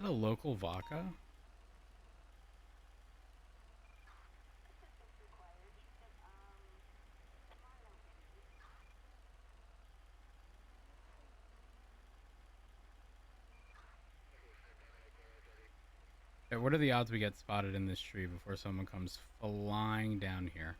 A local vodka? Okay, what are the odds we get spotted in this tree before someone comes flying down here?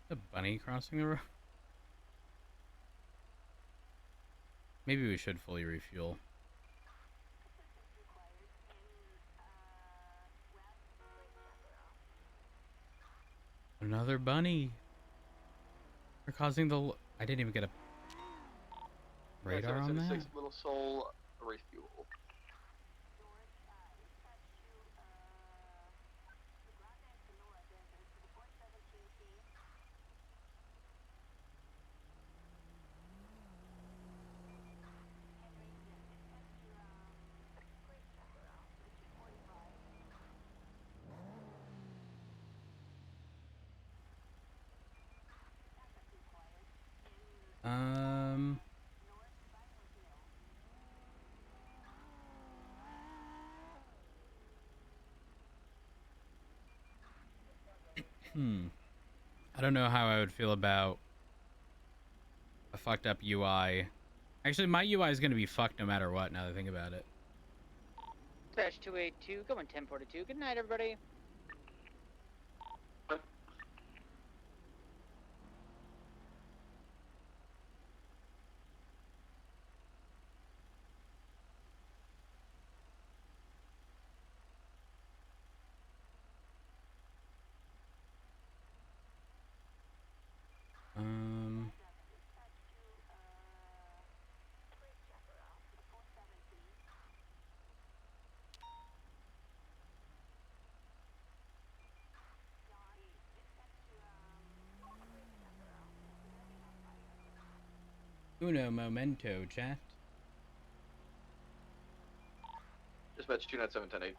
The bunny crossing the road? Maybe we should fully refuel. Another bunny. They're causing the... I didn't even get a radar on that? 76 Little Soul refuel. Um... I don't know how I would feel about a fucked up UI. Actually, my UI is going to be fucked no matter what, now that I think about it. Dash 282, going 1042. Good night, everybody. Um... Uno momento, chat. Dispatch 29710-8.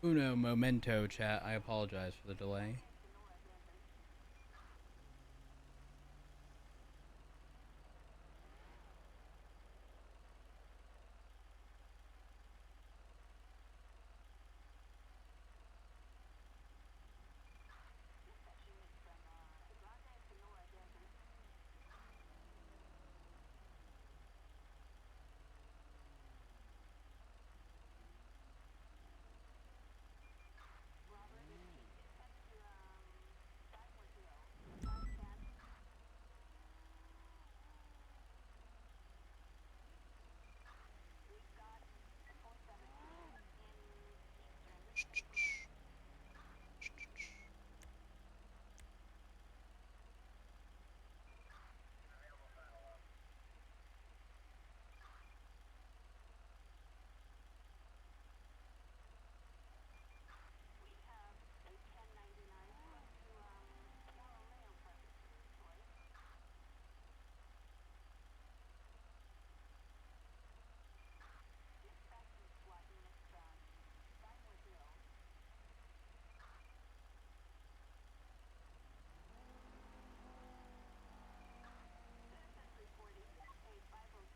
Uno momento, chat. I apologize for the delay.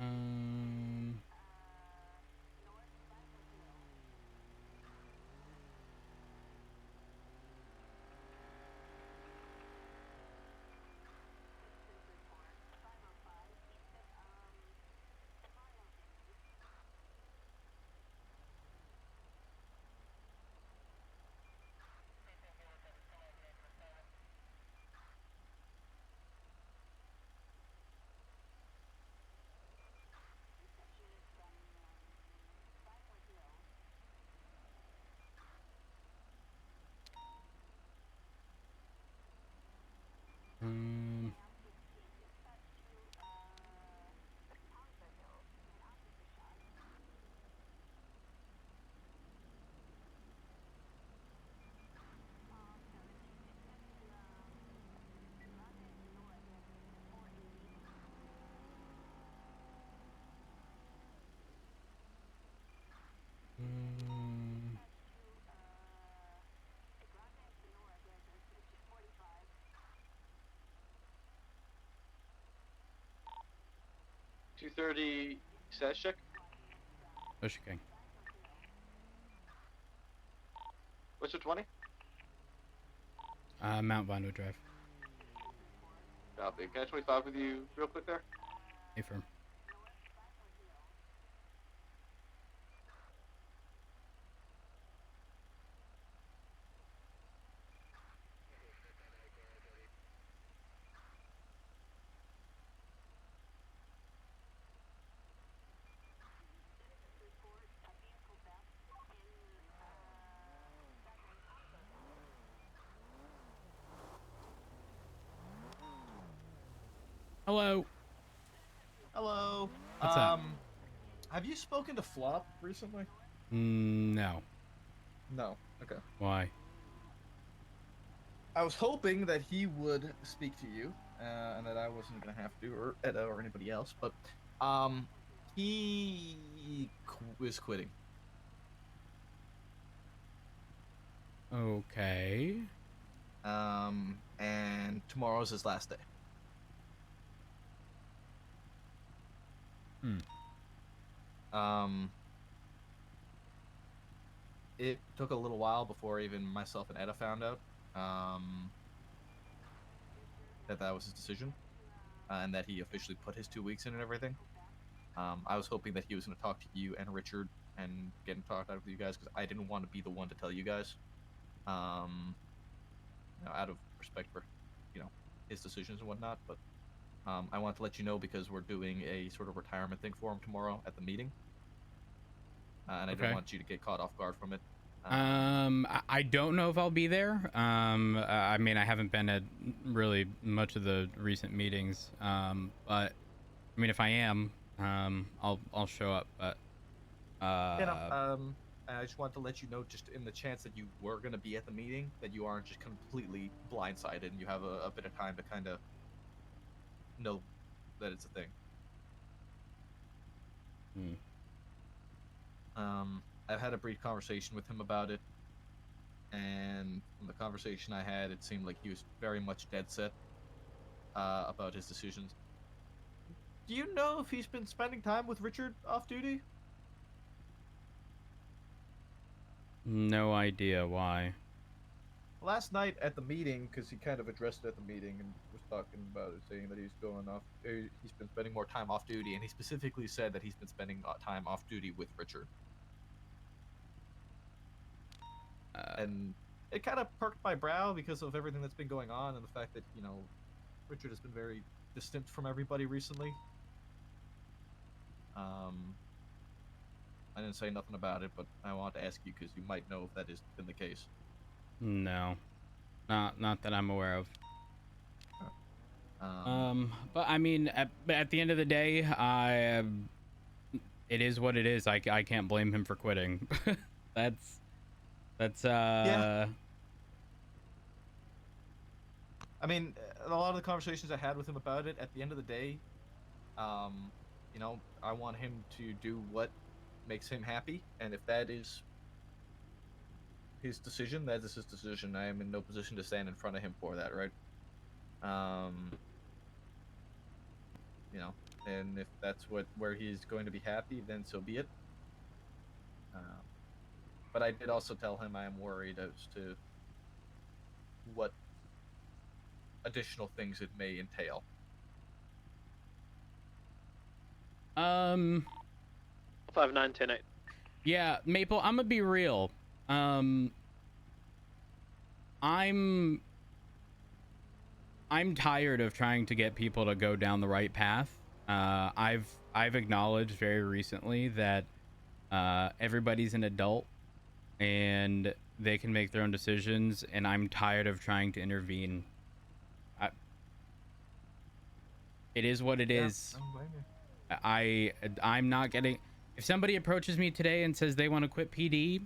Um. Um. um, 230 status check. Push King. What's your 20? Mount Vinewood Drive. Copy. Can I 25 with you real quick there? A firm. Hello. Hello. What's up? Have you spoken to Flop recently? No. No. Okay. Why? I was hoping that he would speak to you, and that I wasn't gonna have to, or Edda, or anybody else. But, he is quitting. Okay. And tomorrow's his last day. It took a little while before even myself and Edda found out, that was his decision, and that he officially put his 2 weeks in and everything. I was hoping that he was going to talk to you and Richard and get in talk out with you guys, because I didn't want to be the one to tell you guys, out of respect for, his decisions and whatnot. But I want to let you know because we're doing a sort of retirement thing for him tomorrow at the meeting, and I Okay. didn't want you to get caught off guard from it. I don't know if I'll be there. I mean, I haven't been at really much of the recent meetings. But I mean, if I am, I'll show up. But I just wanted to let you know, just in the chance that you were going to be at the meeting, that you aren't just completely blindsided and you have a bit of time to kind of know that it's a thing. I've had a brief conversation with him about it. And from the conversation I had, it seemed like he was very much dead set about his decisions. Do you know if he's been spending time with Richard off duty? No idea why. Last night at the meeting, because he kind of addressed it at the meeting and was talking about it, saying that he's going off, he's been spending more time off duty, and he specifically said that he's been spending time off duty with Richard. And it kind of perked my brow because of everything that's been going on and the fact that, you know, Richard has been very distant from everybody recently. I didn't say nothing about it, but I want to ask you because you might know if that has been the case. No, not that I'm aware of. But I mean, at the end of the day, it is what it is. I can't blame him for quitting. that's Yeah. I mean, a lot of the conversations I had with him about it, at the end of the day, you know, I want him to do what makes him happy, and if that is his decision, that is his decision. I am in no position to stand in front of him for that, right? You know, and if that's where he's going to be happy, then so be it. But I did also tell him I am worried as to what additional things it may entail. 5910-8. Yeah, Maple, I'm gonna be real. I'm tired of trying to get people to go down the right path. I've acknowledged very recently that everybody's an adult and they can make their own decisions, and I'm tired of trying to intervene. It is what it is. I'm not getting. If somebody approaches me today and says they want to quit PD,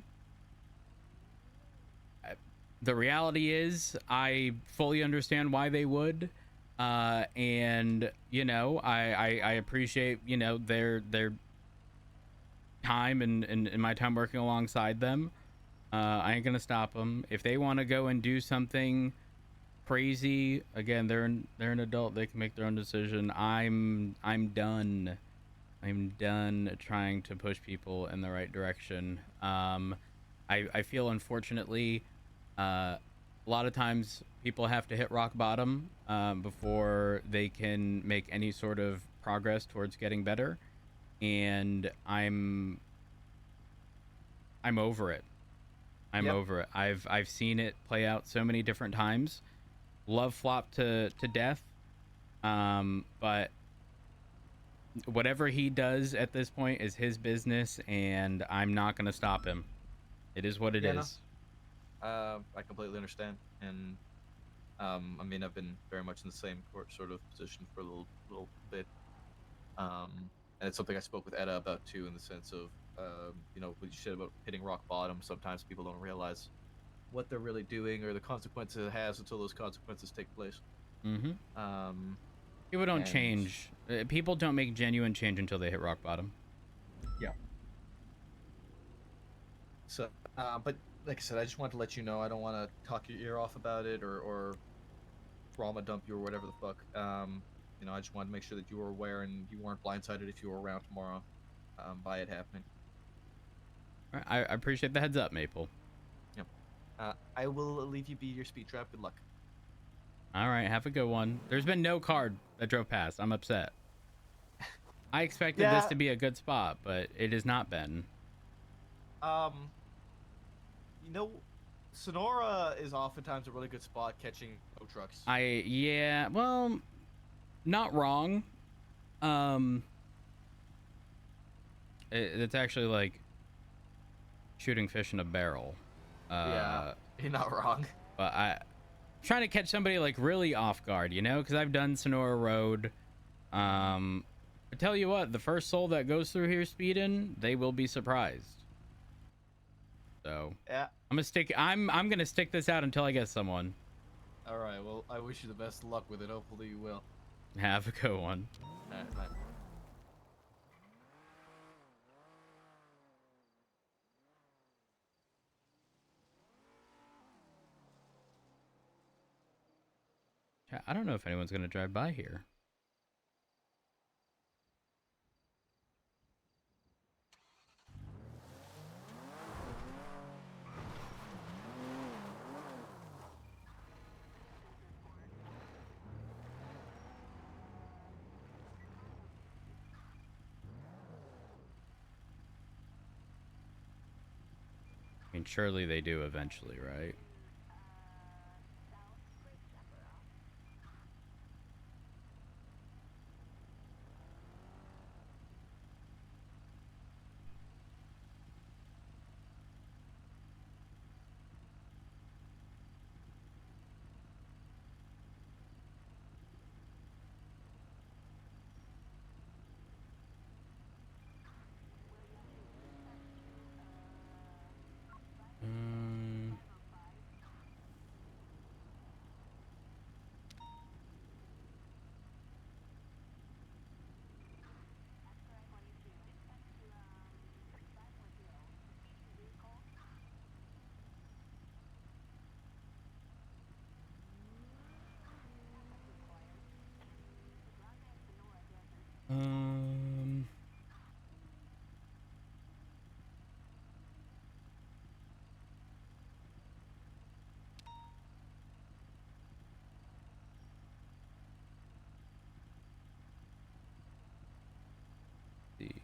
the reality is I fully understand why they would, and you know, I appreciate, you know, their time and my time working alongside them. I ain't gonna stop them if they want to go and do something crazy. Again, they're an adult. They can make their own decision. I'm done. I'm done trying to push people in the right direction. I feel, unfortunately, a lot of times people have to hit rock bottom before they can make any sort of progress towards getting better, and I'm over it. I'm over it. I've seen it play out so many different times. Love flop to death, but whatever he does at this point is his business, and I'm not going to stop him. It is what it is. No. I completely understand, and I mean, I've been very much in the same sort of position for a little bit, and it's something I spoke with Etta about too, in the sense of, you know, what you said about hitting rock bottom. Sometimes people don't realize what they're really doing or the consequences it has until those consequences take place. People don't change. People don't make genuine change until they hit rock bottom. Yeah. So, but like I said, I just wanted to let you know I don't want to talk your ear off about it or trauma dump you or whatever the fuck. You know, I just wanted to make sure that you were aware and you weren't blindsided if you were around tomorrow by it happening. I appreciate the heads up, Maple. Yep. I will leave you be your speed trap. Good luck. All right, have a good one. There's been no card that drove past. I'm upset. I expected this to be a good spot, but it has not been. You know, Sonora is oftentimes a really good spot catching tow trucks. Yeah, well, not wrong. It's actually like shooting fish in a barrel. Yeah, you're not wrong. But I'm trying to catch somebody like really off guard, you know, because I've done Sonora Road. I tell you what, the first soul that goes through here speeding, they will be surprised. So yeah, I'm gonna stick this out until I get someone. All right. Well, I wish you the best luck with it. Hopefully you will. Have a good one. All right, bye. I don't know if anyone's gonna drive by here. I mean, surely they do eventually, right? Um, um, see.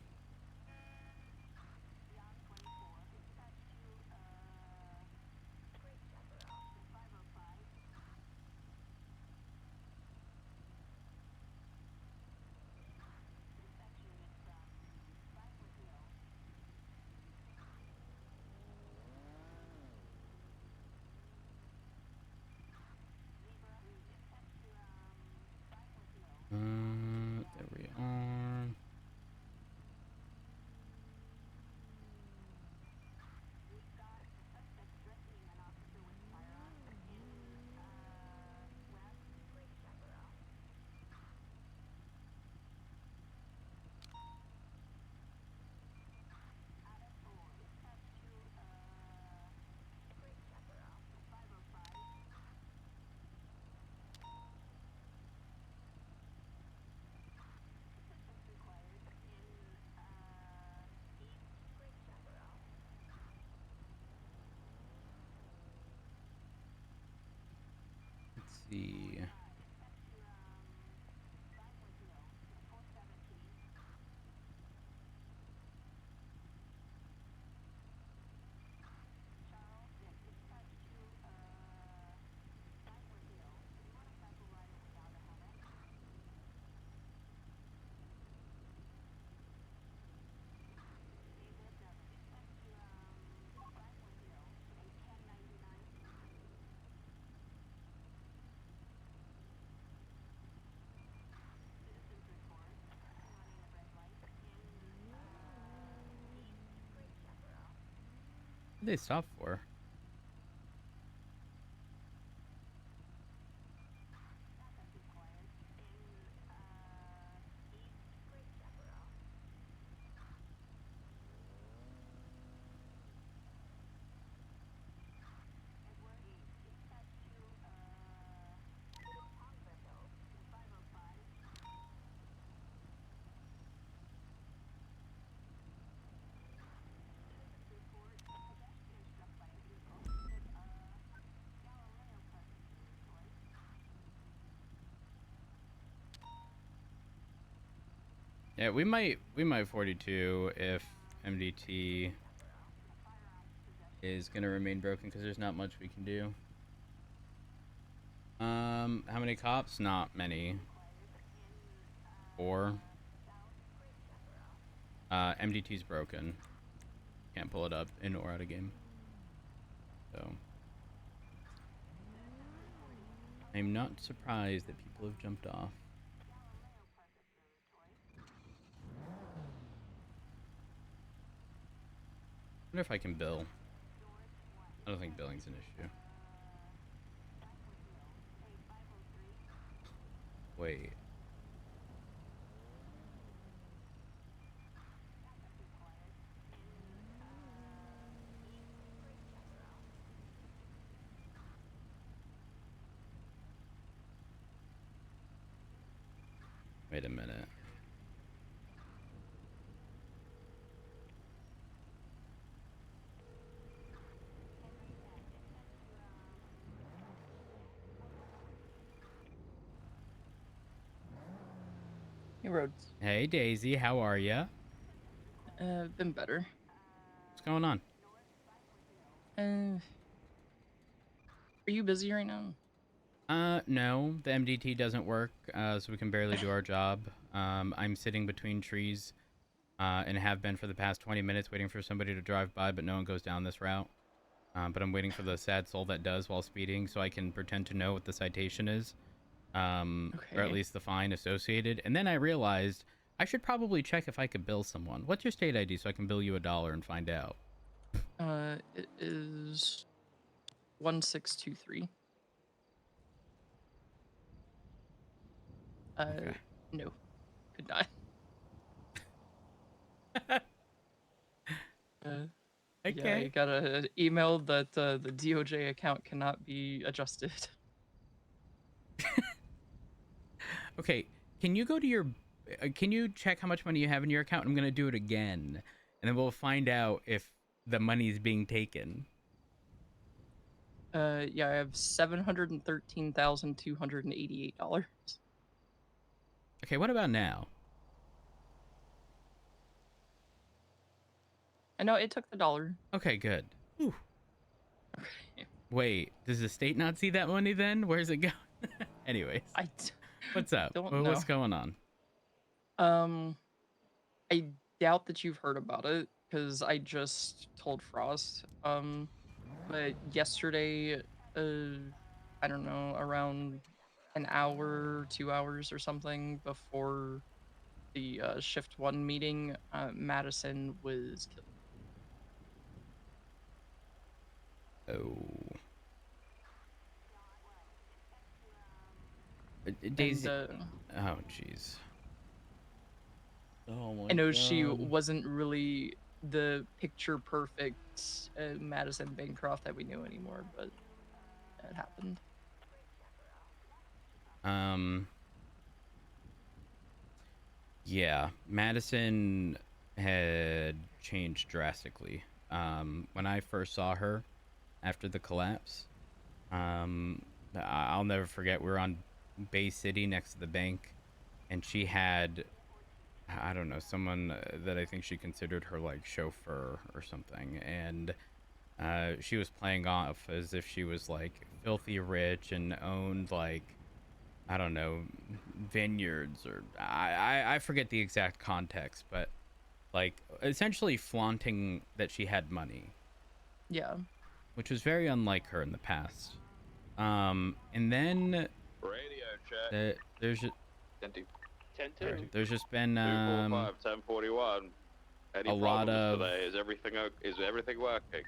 There we are. Let's see. What did they stop for? Yeah, we might 42 if MDT is gonna remain broken because there's not much we can do. How many cops? Not many. 4. MDT's broken. Can't pull it up in or out of game. So I'm not surprised that people have jumped off. I wonder if I can bill. I don't think billing's an issue. Wait. Wait a minute. Hey, Rhodes. Hey, Daisy, how are ya? Been better. What's going on? Are you busy right now? No, the MDT doesn't work, so we can barely do our job. I'm sitting between trees, and have been for the past 20 minutes waiting for somebody to drive by, but no one goes down this route. But I'm waiting for the sad soul that does while speeding so I can pretend to know what the citation is, or at Okay. least the fine associated. And then I realized I should probably check if I could bill someone. What's your state ID so I can bill you $1 and find out? It is 1623. Okay. No, could not. Yeah, I Okay. got an email that the DOJ account cannot be adjusted. Okay, can you go to your can you check how much money you have in your account? I'm gonna do it again, and then we'll find out if the money is being taken. Yeah, I have $713,288. Okay, what about now? I know it took the dollar. Okay, good. Whew. Okay. Wait, does the state not see that money then? Where's it going? Anyways, what's up? Don't What's know. going on? I doubt that you've heard about it because I just told Frost. But yesterday, I don't know, around an hour, 2 hours or something before the shift one meeting, Madison was killed. Oh, And Daisy. Oh, jeez. Oh my I know she God. wasn't really the picture perfect Madison Bancroft that we knew anymore, but it happened. Yeah, Madison had changed drastically. When I first saw her after the collapse, I'll never forget. We were on Bay City next to the bank, and she had, I don't know, someone that I think she considered her like chauffeur or something, and she was playing off as if she was like filthy rich and owned like, I don't know, vineyards, or I forget the exact context, but like essentially flaunting that she had money, Yeah. which was very unlike her in the past. And then Radio check. there's just, 10-2. sorry, there's just been 245 1041. Any a lot problems of today? Is everything working?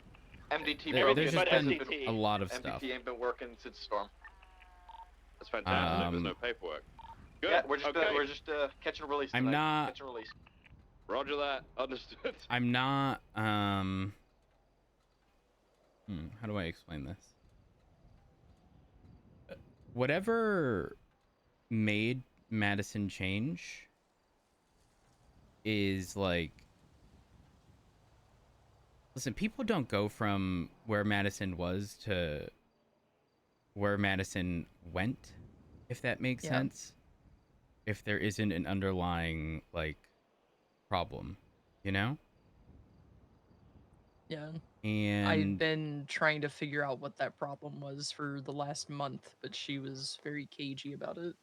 MDT there's just But been MDT. a lot of stuff. MDT ain't been working since storm. That's fantastic. There's no Um, paperwork. Good. Yeah, we're just okay. catch and release. I'm tonight. not- Catch and release. Roger that. Understood. I'm not how do I explain this? Whatever made Madison change is like, listen, people don't go from where Madison was to where Madison went, if that makes Yeah. sense. If there isn't an underlying like problem, you know? Yeah. I've And been trying to figure out what that problem was for the last month, but she was very cagey about it.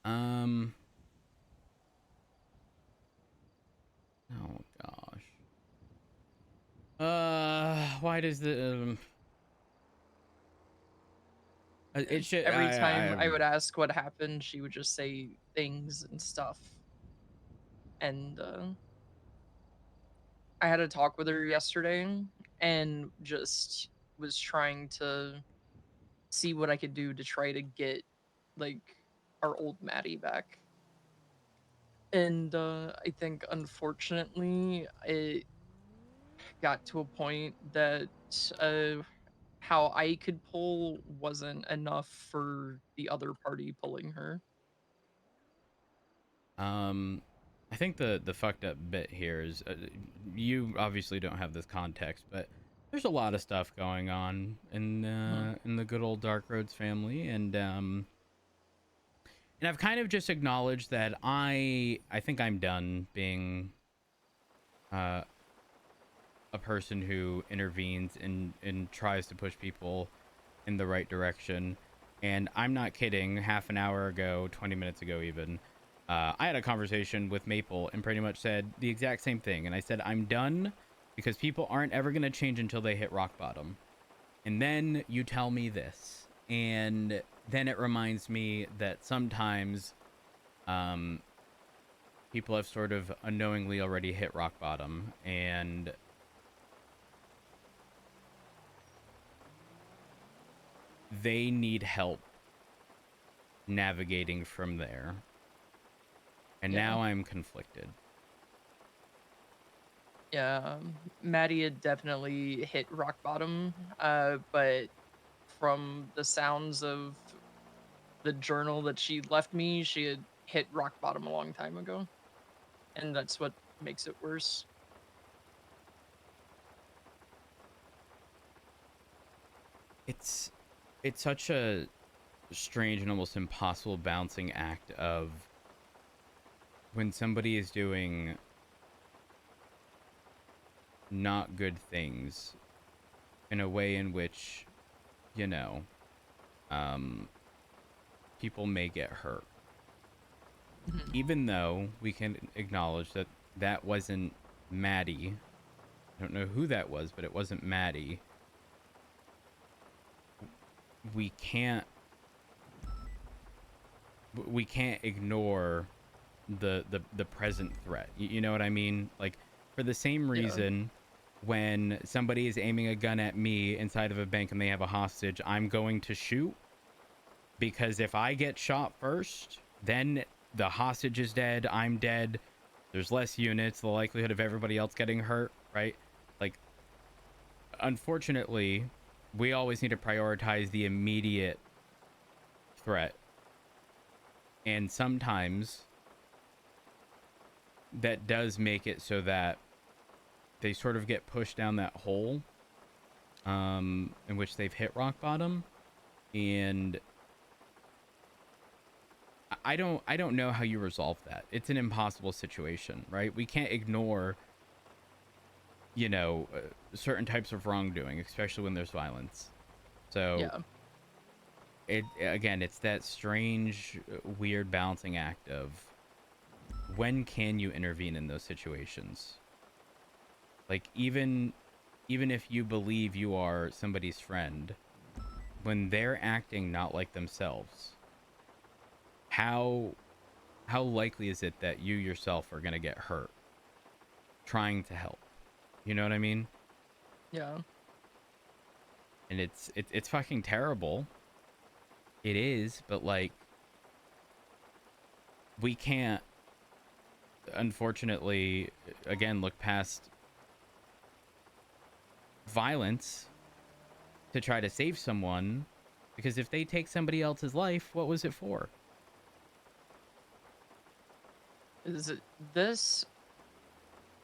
oh gosh. Why does the it should Every time I I would ask what happened, she would just say things and stuff. And I had a talk with her yesterday and just was trying to see what I could do to try to get like our old Maddie back. And I think unfortunately it got to a point that uh how I could pull wasn't enough for the other party pulling her. I think the fucked up bit here is you obviously don't have this context, but there's a lot of stuff going on in the good old Dark Roads family, and I've kind of just acknowledged that I think I'm done being a person who intervenes and tries to push people in the right direction. And I'm not kidding. Half an hour ago, 20 minutes ago even, I had a conversation with Maple and pretty much said the exact same thing. And I said, I'm done because people aren't ever going to change until they hit rock bottom. And then you tell me this. And then it reminds me that sometimes people have sort of unknowingly already hit rock bottom. And they need help navigating from there. And now I'm conflicted. Yeah, Maddie had definitely hit rock bottom, but from the sounds of the journal that she left me, she had hit rock bottom a long time ago. And that's what makes it worse. It's such a strange and almost impossible balancing act of when somebody is doing not good things in a way in which, you know, people may get hurt. Even though we can acknowledge that that wasn't Maddie. I don't know who that was, but it wasn't Maddie. We can't ignore the present threat. You know what I mean? Like, for the same reason, when somebody is aiming a gun at me inside of a bank and they have a hostage, I'm going to shoot, because if I get shot first, then the hostage is dead, I'm dead, there's less units, the likelihood of everybody else getting hurt, right? Like, unfortunately, we always need to prioritize the immediate threat. And sometimes that does make it so that they sort of get pushed down that hole in which they've hit rock bottom. And I don't know how you resolve that. It's an impossible situation, right? We can't ignore, you know, certain types of wrongdoing, especially when there's violence. So it's that strange, weird balancing act of when can you intervene in those situations? Like, even if you believe you are somebody's friend, when they're acting not like themselves, how likely is it that you yourself are going to get hurt trying to help? You know what I mean? Yeah. And it's fucking terrible. It is, but like, we can't, unfortunately, again, look past violence to try to save someone, because if they take somebody else's life, what was it for? Is it this?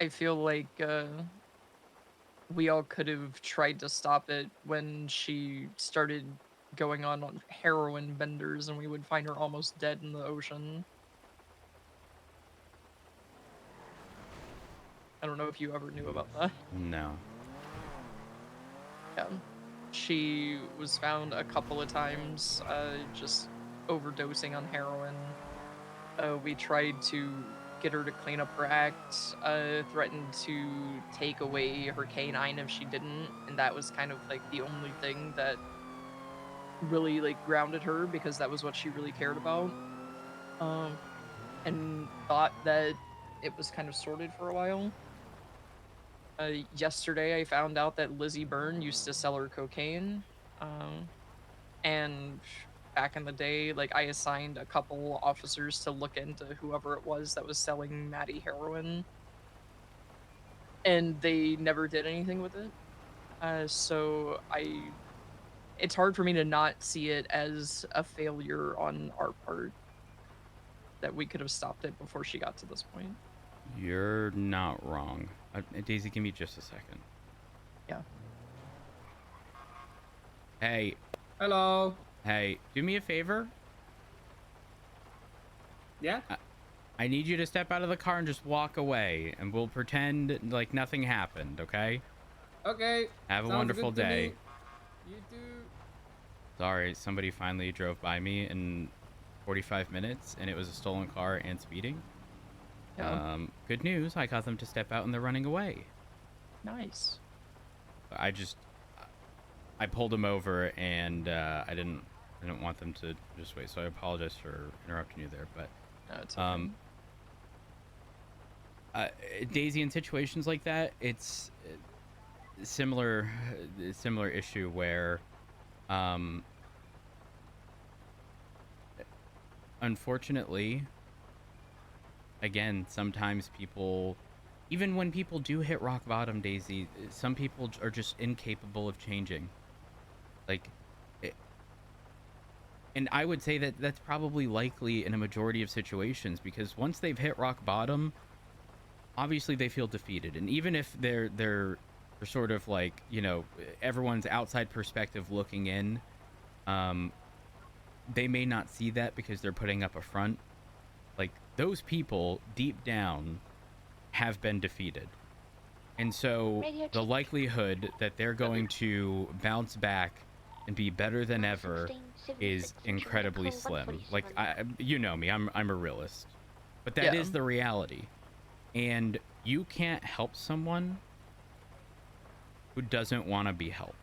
I feel like we all could have tried to stop it when she started going on heroin benders, and we would find her almost dead in the ocean. I don't know if you ever knew about that. No. Yeah. She was found a couple of times just overdosing on heroin. We tried to get her to clean up her act, threatened to take away her canine if she didn't, and that was kind of like the only thing that really like grounded her, because that was what she really cared about. And thought that it was kind of sorted for a while. Yesterday I found out that Lizzie Byrne used to sell her cocaine. And back in the day, like, I assigned a couple officers to look into whoever it was that was selling Maddie heroin. And they never did anything with it. So it's hard for me to not see it as a failure on our part. that we could have stopped it before she got to this point. You're not wrong. Daisy, give me just a second. Yeah. Hey, Hello. hey, do me a favor. Yeah? I need you to step out of the car and just walk away, and we'll pretend like nothing happened, okay? Okay. Have a Sounds wonderful good to day. me. You too. Sorry, somebody finally drove by me in 45 minutes, and it was a stolen car and speeding. Yeah. Good news, I got them to step out and they're running away. Nice. I pulled them over, and I didn't want them to just wait, so I apologize for interrupting you there, but No, it's okay. Daisy, in situations like that, it's similar issue where unfortunately, again, sometimes people, even when people do hit rock bottom, Daisy, some people are just incapable of changing. Like, and I would say that that's probably likely in a majority of situations, because once they've hit rock bottom, obviously they feel defeated. And even if they're sort of like, you know, everyone's outside perspective looking in, they may not see that because they're putting up a front. Like, those people deep down have been defeated. And so the likelihood that they're going to bounce back and be better than ever is incredibly slim. Like, you know me, I'm a realist. But that is the reality. And you can't help someone who doesn't want to be helped.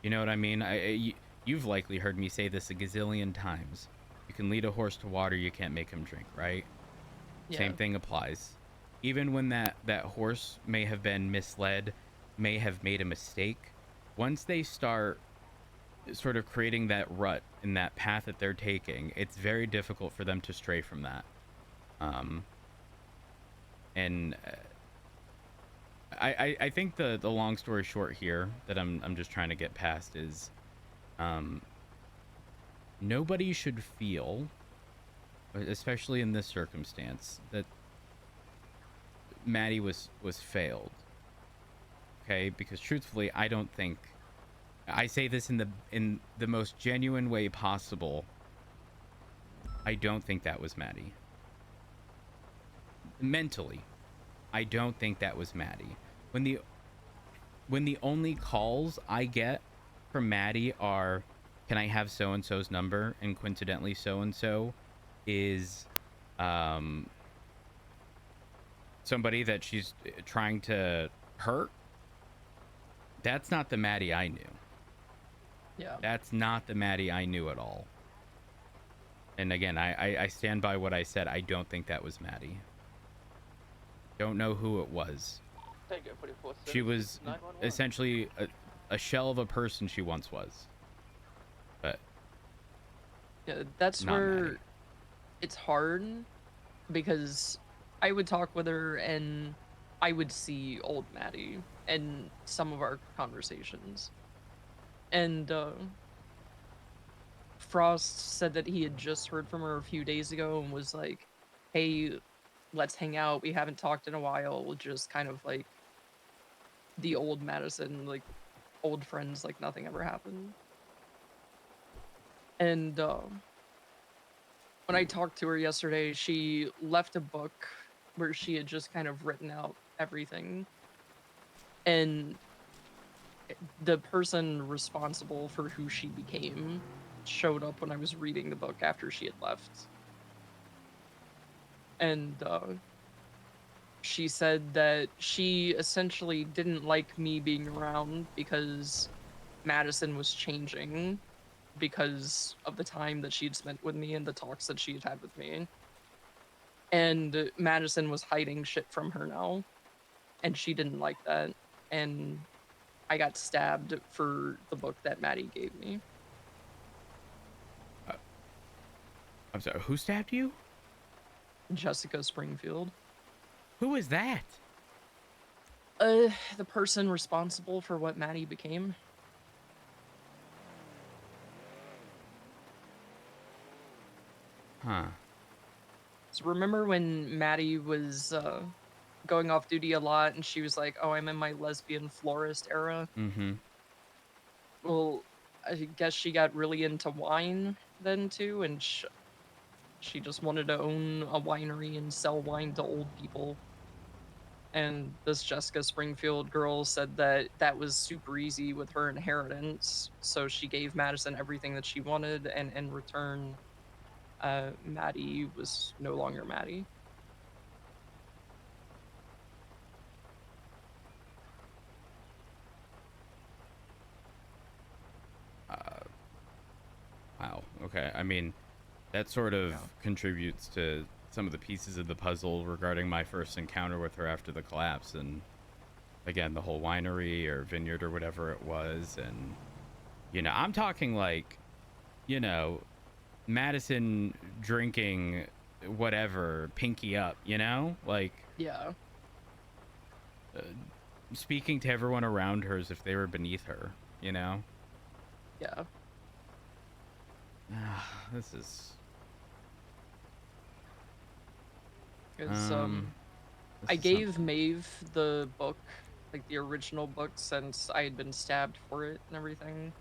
You know what I mean? You've likely heard me say this a gazillion times. You can lead a horse to water, you can't make him drink, right? Yeah. Same thing applies. Even when that horse may have been misled, may have made a mistake, once they start sort of creating that rut in that path that they're taking, it's very difficult for them to stray from that. And I think the long story short here that I'm just trying to get past is, nobody should feel, especially in this circumstance, that Maddie was failed. Okay, because truthfully, I don't think, I say this in the most genuine way possible, I don't think that was Maddie. Mentally, I don't think that was Maddie. When the only calls I get from Maddie are, can I have so and so's number, and coincidentally so and so is somebody that she's trying to hurt, that's not the Maddie I knew. Yeah. That's not the Maddie I knew at all. And again, I stand by what I said. I don't think that was Maddie. Don't know who it was. She was essentially a shell of a person she once was. But yeah, that's not where Maddie. it's hard, because I would talk with her and I would see old Maddie in some of our conversations. And Frost said that he had just heard from her a few days ago and was like, hey, let's hang out. We haven't talked in a while. Just kind of like the old Madison, like old friends, like nothing ever happened. And when I talked to her yesterday, she left a book where she had just kind of written out everything. And the person responsible for who she became showed up when I was reading the book after she had left. And she said that she essentially didn't like me being around because Madison was changing because of the time that she'd spent with me and the talks that she had had with me. And Madison was hiding shit from her now, and she didn't like that. And I got stabbed for the book that Maddie gave me. I'm sorry, who stabbed you? Jessica Springfield. Who is that? The person responsible for what Maddie became. Huh. So remember when Maddie was going off duty a lot and she was like, "Oh, I'm in my lesbian florist era." Mm-hmm. Well, I guess she got really into wine then too, and she just wanted to own a winery and sell wine to old people. And this Jessica Springfield girl said that that was super easy with her inheritance, so she gave Madison everything that she wanted, and in return, Maddie was no longer Maddie. Wow. Okay. I mean, that sort of Yeah. contributes to some of the pieces of the puzzle regarding my first encounter with her after the collapse, and again, the whole winery or vineyard or whatever it was, and I'm talking like, you know, Madison drinking whatever, pinky up, like Yeah. uh, speaking to everyone around her as if they were beneath her, Yeah. This is Because this I is gave something. Maeve the book, like the original book, since I had been stabbed for it and everything.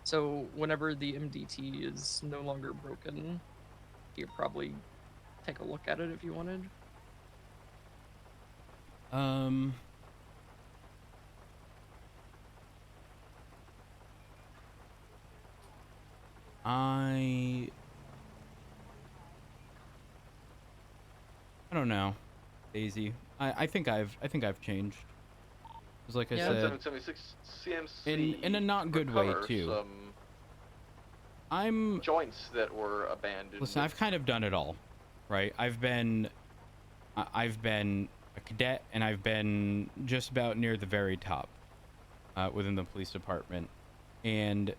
So whenever the MDT is no longer broken, you could probably take a look at it if you wanted. I don't know, Daisy. I think I've changed. Because like I Yeah. said, 776 CMC. in a not good way recover too. Some I'm joints that were abandoned. Listen, I've kind of done it all, right? I've been a cadet, and I've been just about near the very top within the police department. And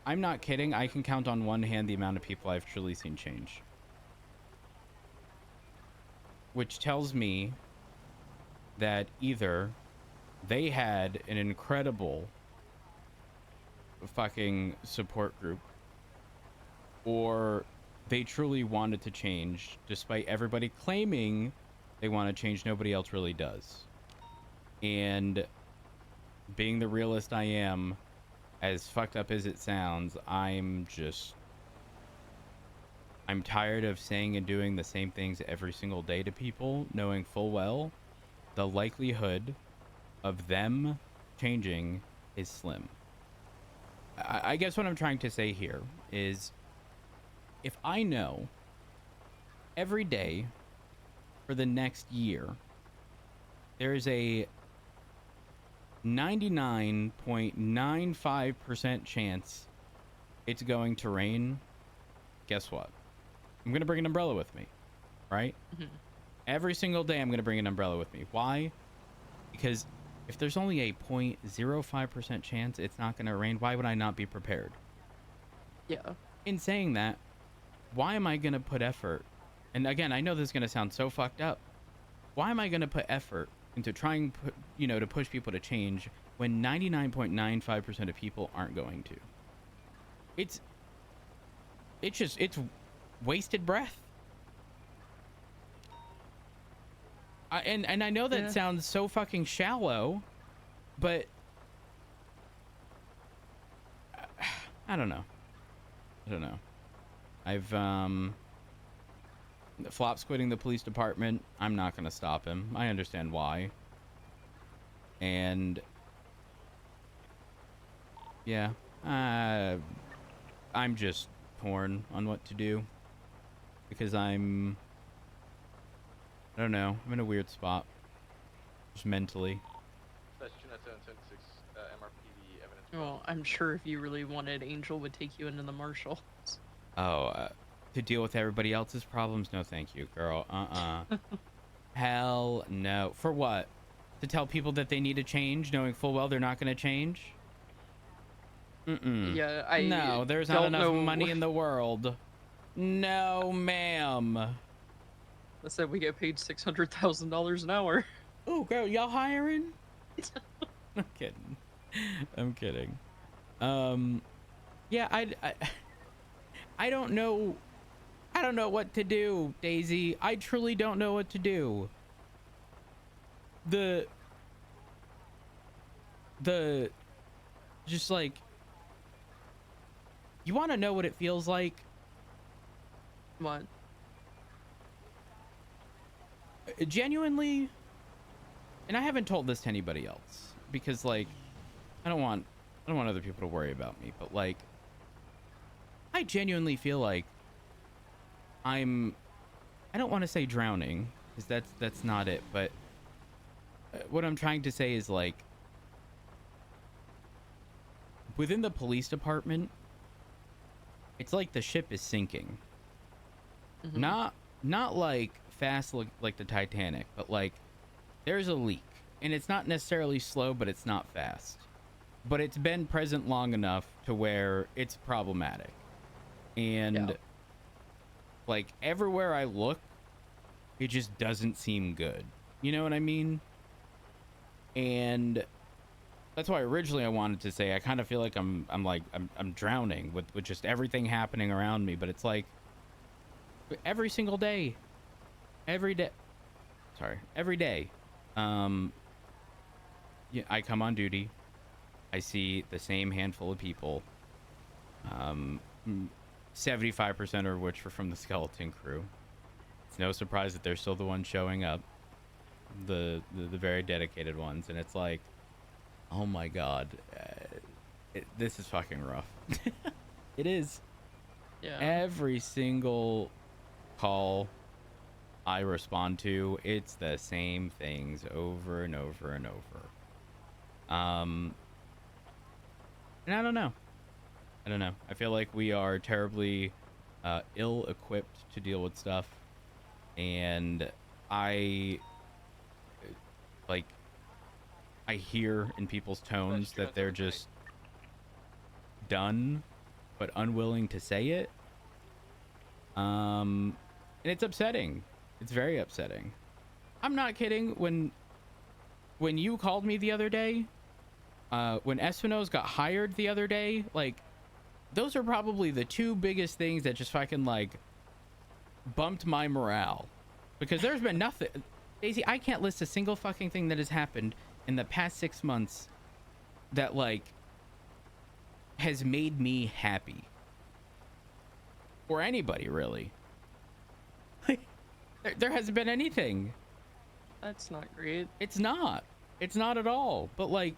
I'm not kidding, I can count on one hand the amount of people I've truly seen change. Which tells me that either they had an incredible fucking support group, or they truly wanted to change, despite everybody claiming they want to change. Nobody else really does. And being the realist I am, as fucked up as it sounds, I'm tired of saying and doing the same things every single day to people, knowing full well the likelihood of them changing is slim. I guess what I'm trying to say here is, if I know every day for the next year there is a 99.95% chance it's going to rain, guess what? I'm going to bring an umbrella with me, right? Mhm. Every single day I'm going to bring an umbrella with me. Why? Because if there's only a 0.05% chance it's not going to rain, why would I not be prepared? Yeah. In saying that, why am I going to put effort? And again, I know this is going to sound so fucked up. Why am I going to put effort into trying, to push people to change when 99.95% of people aren't going to? It's wasted breath. And I know that Yeah. sounds so fucking shallow, but I don't know. I've Flop's quitting the police department. I'm not gonna stop him. I understand why. And yeah, I'm just torn on what to do, because I don't know, I'm in a weird spot, just mentally. That's 29776 MRPV evidence. Well, I'm sure if you really wanted, Angel would take you into the marshal. Oh, to deal with everybody else's problems? No, thank you, girl. Hell no. For what? To tell people that they need to change, knowing full well they're not going to change? Yeah, No, there's not don't enough know. money in the world. No, ma'am. I said we get paid $600,000 an hour. Oh, girl, y'all hiring? I'm kidding. I'm kidding. Yeah, I don't know. I don't know what to do, Daisy. I truly don't know what to do. The just like, you want to know what it feels like? What? Genuinely, and I haven't told this to anybody else because like I don't want other people to worry about me, but like I genuinely feel like I don't want to say drowning because that's not it, but what I'm trying to say is like within the police department, it's like the ship is sinking. Mhm. Not like fast like the Titanic, but like there's a leak and it's not necessarily slow, but it's not fast, but it's been present long enough to where it's problematic. And Yeah. like everywhere I look, it just doesn't seem good. You know what I mean? And that's why originally I wanted to say I kind of feel like I'm drowning with just everything happening around me, but it's like every single day, every day. Sorry, every day. Yeah, I come on duty. I see the same handful of people. 75% of which were from the skeleton crew. It's no surprise that they're still the ones showing up, the very dedicated ones, and it's like, oh my god, this is fucking rough. It is. Yeah. Every single call I respond to, it's the same things over and over and over. And I don't know. I feel like we are terribly ill-equipped to deal with stuff, and I hear in people's tones that they're just done, but unwilling to say it. And it's upsetting. It's very upsetting. I'm not kidding. When you called me the other day, when Espino's got hired the other day, like, those are probably the two biggest things that just fucking like bumped my morale, because there's been nothing. Daisy, I can't list a single fucking thing that has happened in the past 6 months that like has made me happy, or anybody really. There hasn't been anything. That's not great. It's not at all. But like,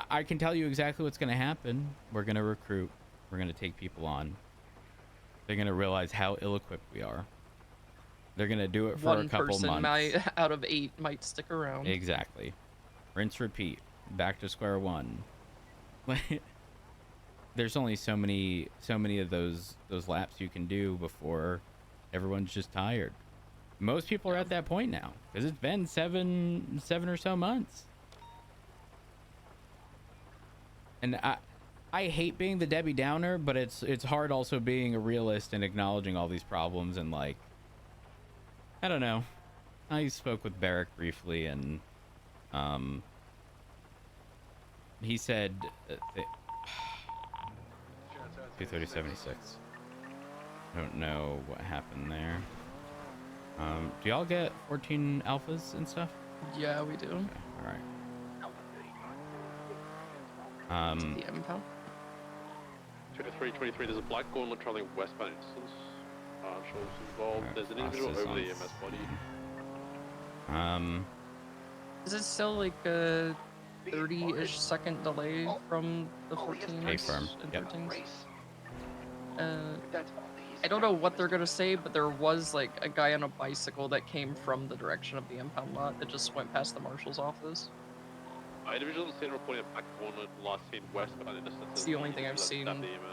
I can tell you exactly what's going to happen. We're going to recruit. We're going to take people on. They're going to realize how ill-equipped we are. They're going to do it for a couple months. One person out of 8 might stick around. Exactly. Rinse, repeat. Back to square one. There's only so many of those laps you can do before everyone's just tired. Most people are at that point now because it's been seven or so months. And I hate being the Debbie Downer, but it's hard also being a realist and acknowledging all these problems. And like, I don't know. I spoke with Barrick briefly, and he said 23076. I don't know what happened there. Do y'all get 14 alphas and stuff? Yeah, we do. Okay, all right. The impound. 2323, there's a black gauntlet traveling westbound instance. Shows involved. Alright, There's an individual process over the on EMS body. Is it still like a 30-ish second delay from the 14s A-firm. and Yep. 13s? I don't know what they're gonna say, but there was like a guy on a bicycle that came from the direction of the impound lot that just went past the marshal's office. Individual on scene reporting a black gauntlet last seen westbound in distance. It's the only thing I've seen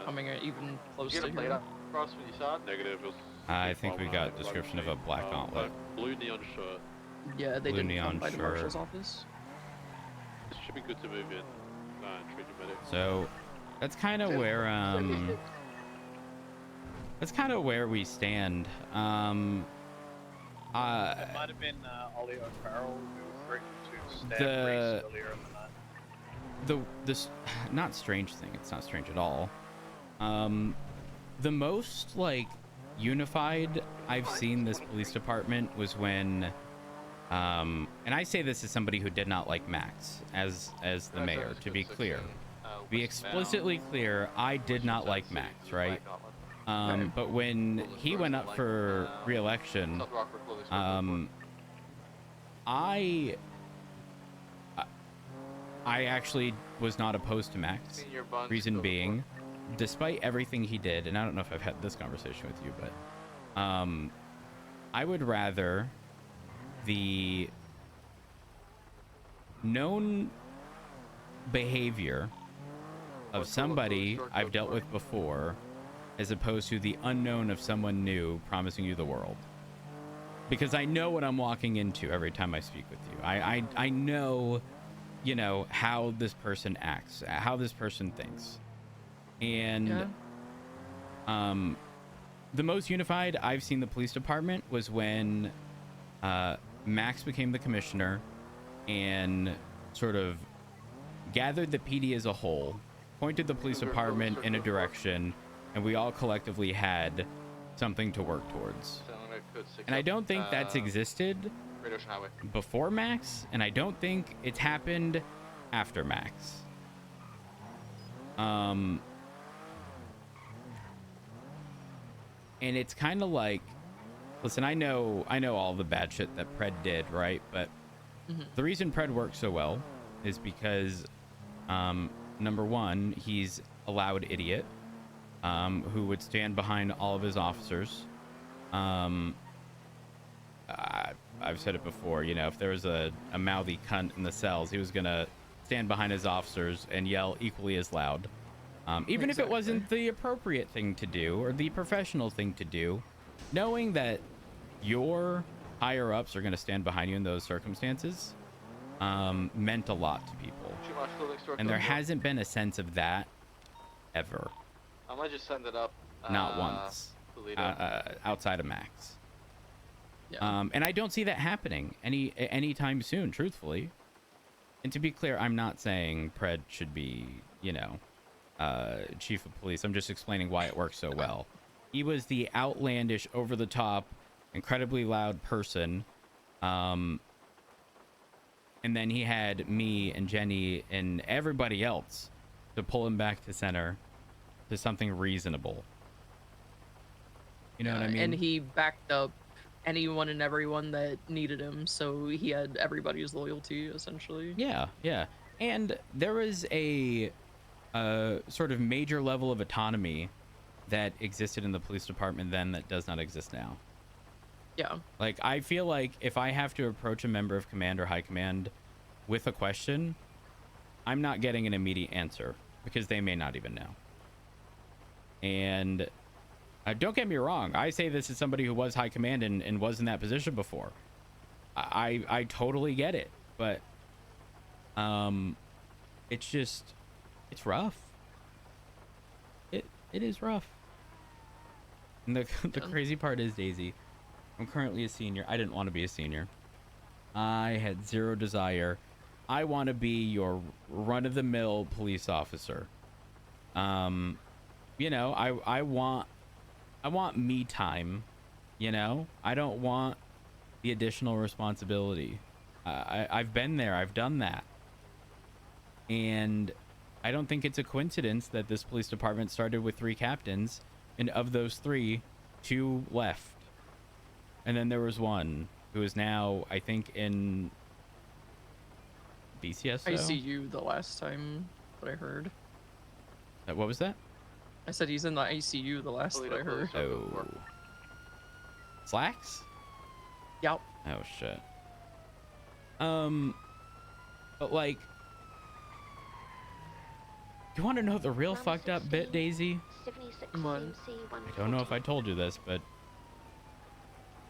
coming even close to here. Cross when you saw it? Negative. It was I think we got a description of a black gauntlet. Blue neon shirt. Yeah, they Blue didn't neon come by the shirt. marshal's office. It should be good to move in. Treat your medic. So that's kind of where we stand. It might have been Ollie O'Farrell who threatened to stab Reese earlier in the night. This not strange thing. It's not strange at all. The most like unified I've seen this police department was when and I say this as somebody who did not like Max as the mayor, to be clear. Be explicitly clear, I did not like Max, right? But when he went up for re-election, I actually was not opposed to Max. Reason being, despite everything he did, and I don't know if I've had this conversation with you, but I would rather the known behavior of somebody I've dealt with before as opposed to the unknown of someone new promising you the world. Because I know what I'm walking into every time I speak with you. I know, you know, how this person acts, how this person thinks. And the most unified I've seen the police department was when Max became the commissioner and sort of gathered the PD as a whole, pointed the police department in a direction, and we all collectively had something to work towards. And I don't think that's existed before Max, and I don't think it's happened after Max. And it's kind of like, listen, I know all the bad shit that Pred did, right? But the reason Pred works so well is because number one, he's a loud idiot who would stand behind all of his officers. I've said it before, you know, if there was a mouthy cunt in the cells, he was gonna stand behind his officers and yell equally as loud, even if it wasn't the appropriate thing to do or the professional thing to do. Knowing that your higher ups are going to stand behind you in those circumstances meant a lot to people, and there hasn't been a sense of that ever. I might just send it up. Not once outside of Max. Yeah. And I don't see that happening anytime soon, truthfully. And to be clear, I'm not saying Pred should be, you know, chief of police. I'm just explaining why it works so well. He was the outlandish, over-the-top, incredibly loud person. And then he had me and Jenny and everybody else to pull him back to center to something reasonable. You know what I mean? And he backed up anyone and everyone that needed him, so he had everybody's loyalty, essentially. Yeah, yeah. And there was a sort of major level of autonomy that existed in the police department then that does not exist now. Yeah. Like, I feel like if I have to approach a member of command or high command with a question, I'm not getting an immediate answer because they may not even know. And don't get me wrong, I say this as somebody who was high command and was in that position before. I totally get it, but it's just, it's rough. It is rough. And the crazy part is, Daisy, I'm currently a senior. I didn't want to be a senior. I had zero desire. I want to be your run-of-the-mill police officer. You know, I want me time, you know? I don't want the additional responsibility. I've been there. I've done that. And I don't think it's a coincidence that this police department started with 3 captains, and of those 3, 2 left. And then there was one who is now, I think, in DCS. ICU the last time that I heard. What was that? I said he's in the ICU the last that I heard. Oh. Slacks? Yep. Oh, shit. But, like, you want to know the real fucked up bit, Daisy? What? I don't know if I told you this, but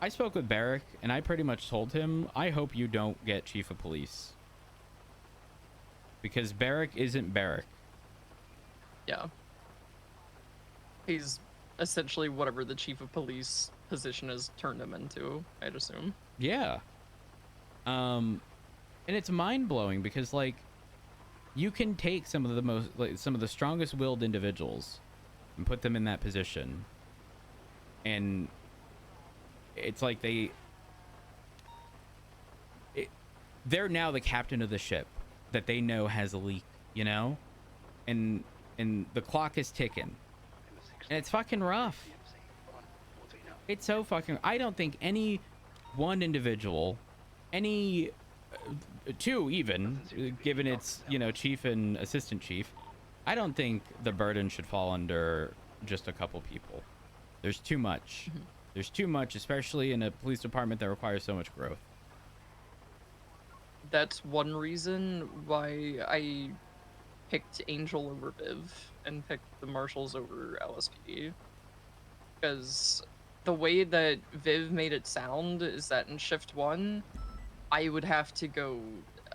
I spoke with Barrick, and I pretty much told him, I hope you don't get chief of police. Because Barrick isn't Barrick. Yeah. He's essentially whatever the chief of police position has turned him into, I'd assume. Yeah. And it's mind-blowing because, like, you can take some of the strongest willed individuals and put them in that position. And it's like they're now the captain of the ship that they know has a leak, you know? And the clock is ticking. And it's fucking rough. It's so fucking... I don't think any one individual, any two even, given it's, you know, chief and assistant chief, I don't think the burden should fall under just a couple people. There's too much. There's too much, especially in a police department that requires so much growth. That's one reason why I picked Angel over Viv and picked the marshals over LSPD. Because the way that Viv made it sound is that in shift 1, I would have to go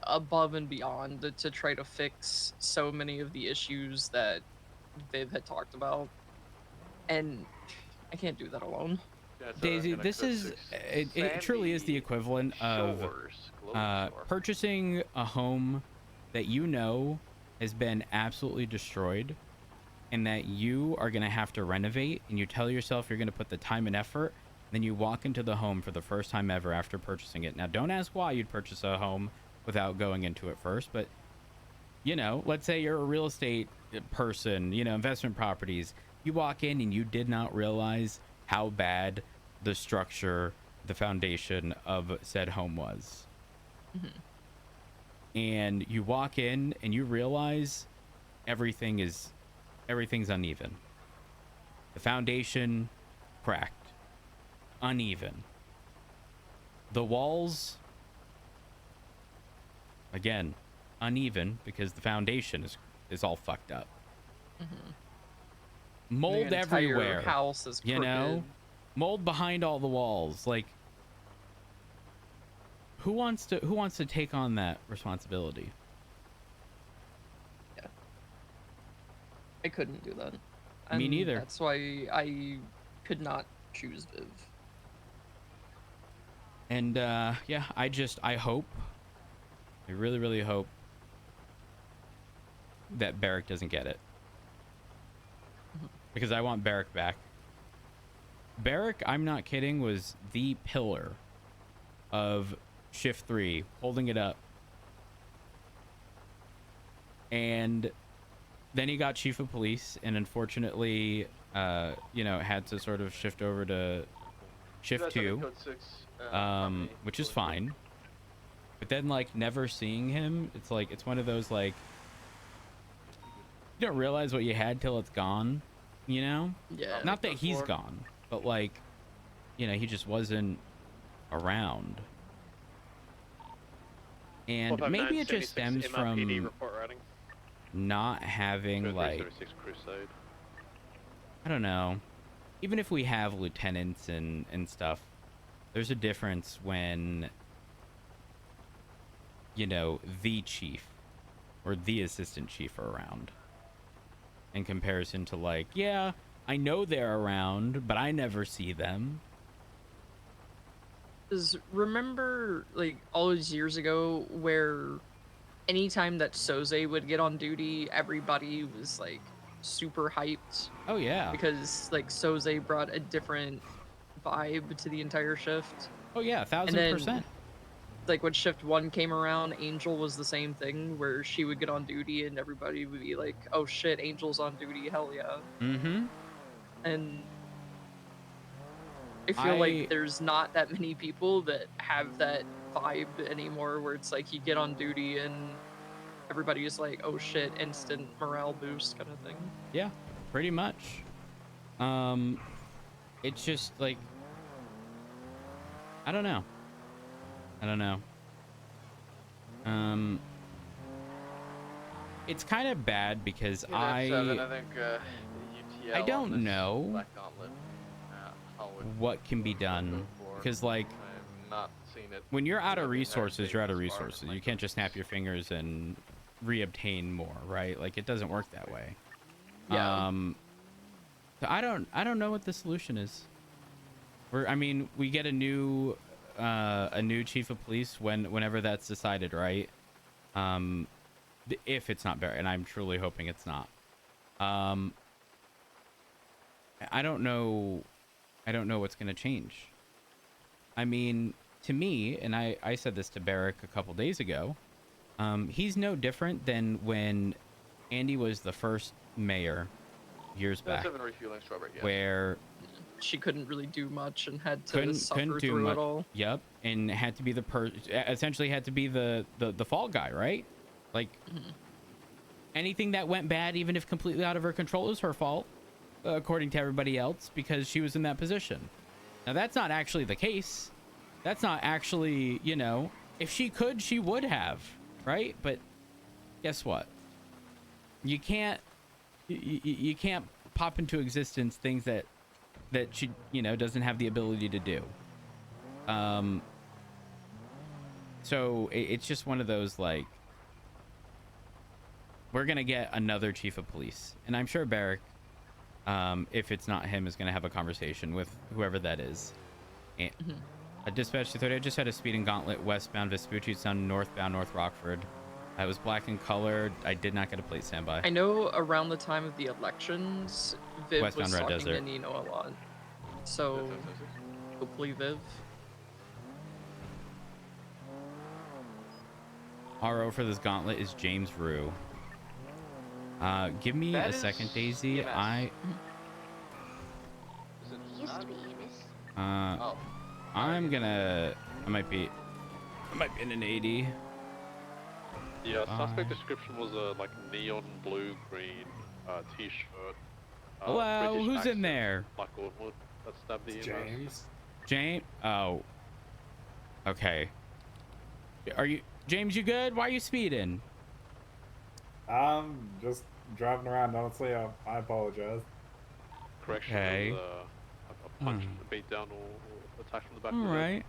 above and beyond to try to fix so many of the issues that Viv had talked about. And I can't do that alone. Daisy, this is... It truly is the equivalent of purchasing a home that you know has been absolutely destroyed and that you are going to have to renovate, and you tell yourself you're going to put the time and effort, then you walk into the home for the first time ever after purchasing it. Now, don't ask why you'd purchase a home without going into it first, but, you know, let's say you're a real estate person, you know, investment properties. You walk in and you did not realize how bad the structure, the foundation of said home was. And you walk in and you realize everything's uneven. The foundation cracked, uneven. The walls, again, uneven because the foundation is all fucked up. Mold the entire everywhere. House is you know, mold behind all the walls. Like, who wants to take on that responsibility? Yeah, I couldn't do that. Me neither. That's why I could not choose Viv. And yeah, I hope, I really, really hope that Barrick doesn't get it. Because I want Barrick back. Barrick, I'm not kidding, was the pillar of Shift 3, holding it up. And then he got chief of police, and unfortunately, you know, had to sort of shift over to Shift 2, which is fine. But then, like, never seeing him, it's like, it's one of those, like, you don't realize what you had till it's gone, you know? Yeah. Not that he's gone, but, like, you know, he just wasn't around. And maybe it just stems from not having, like, I don't know, even if we have lieutenants and stuff, there's a difference when, you know, the chief or the assistant chief are around in comparison to, like, yeah, I know they're around, but I never see them. Because remember, like, all those years ago where anytime that Soze would get on duty, everybody was, like, super hyped? Oh, yeah. Because, like, Soze brought a different vibe to the entire shift. Oh, yeah, 1000%. Like, when Shift 1 came around, Angel was the same thing, where she would get on duty and everybody would be like, oh shit, Angel's on duty, hell yeah. And I feel like there's not that many people that have that vibe anymore, where it's like you get on duty and everybody is like, oh shit, instant morale boost kind of thing. Yeah, pretty much. It's just like, I don't know. It's kind of bad because I don't know what can be done, because, like, when you're out of resources, you're out of resources. You can't just snap your fingers and reobtain more, right? Like, it doesn't work that way. Yeah. So I don't know what the solution is. I mean, we get a new chief of police whenever that's decided, right? If it's not Barry, and I'm truly hoping it's not. I don't know what's going to change. I mean, to me, and I said this to Barrick a couple days ago, he's no different than when Andy was the first mayor years back, 7 refueling strawberry, yes. where She couldn't really do much and had to couldn't suffer do through much. it all. Yep, and had to be essentially had to be the fall guy, right? Like anything that went bad, even if completely out of her control, is her fault, according to everybody else, because she was in that position. Now that's not actually the case. That's not actually, you know, if she could, she would have, right? But guess what? You can't pop into existence things that she, you know, doesn't have the ability to do. So it's just one of those, like, we're gonna get another chief of police, and I'm sure Barrick, if it's not him, is gonna have a conversation with whoever that is. And dispatch to 30. I just had a speeding gauntlet westbound Vespucci Sun, northbound North Rockford. I was black in color. I did not get a plate standby. I know around the time of the elections, Viv Westbound was Red talking Desert. to Nino a lot. So hopefully Viv. RO for this gauntlet is James Rue. Give me That a is second, Daisy. EMS. I Is it It used not? to be Enos. Oh. I'm gonna. I might be in an 80. Yeah, suspect Bye. description was a like neon blue green t-shirt. Hello, British who's in accent, there? Black Orwood. That stabbed the EMS. James. James. Oh. Okay. Are you James? You good? Why are you speeding? Just driving around, honestly. I apologize. Correction. Okay. It was, a punch, a beat down, or attack from the back. All of the head. right.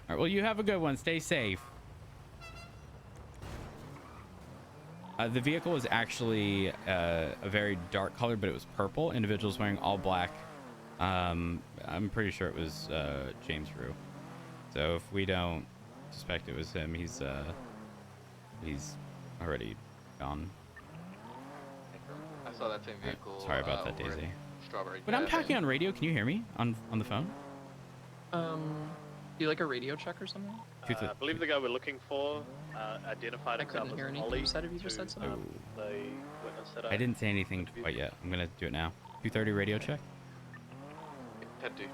All right. Well, you have a good one. Stay safe. The vehicle was actually a very dark color, but it was purple. Individuals wearing all black. I'm pretty sure it was James Rue. So if we don't suspect it was him, he's already gone. I saw that same vehicle. Sorry about that, over in Daisy. Strawberry. When I'm talking on radio, can you hear me on the phone? Do you like a radio check or something? I believe the guy we're looking for identified I himself couldn't as hear anything Ollie you said if you just said to, something. Oh. the witness that I didn't say anything quite yet. I'm gonna do it now. 2:30 radio check. 10-2.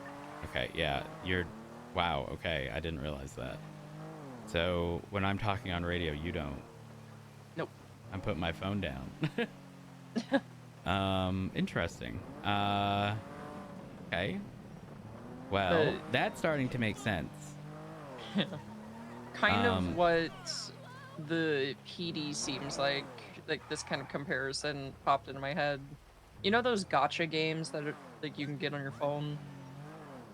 Okay, yeah, you're. Wow. Okay, I didn't realize that. So when I'm talking on radio, you don't. Nope. I'm putting my phone down. Interesting. Okay. Well, But- that's starting to make sense. Kind of what the PD seems like this kind of comparison popped into my head. You know those gotcha games that are, like you can get on your phone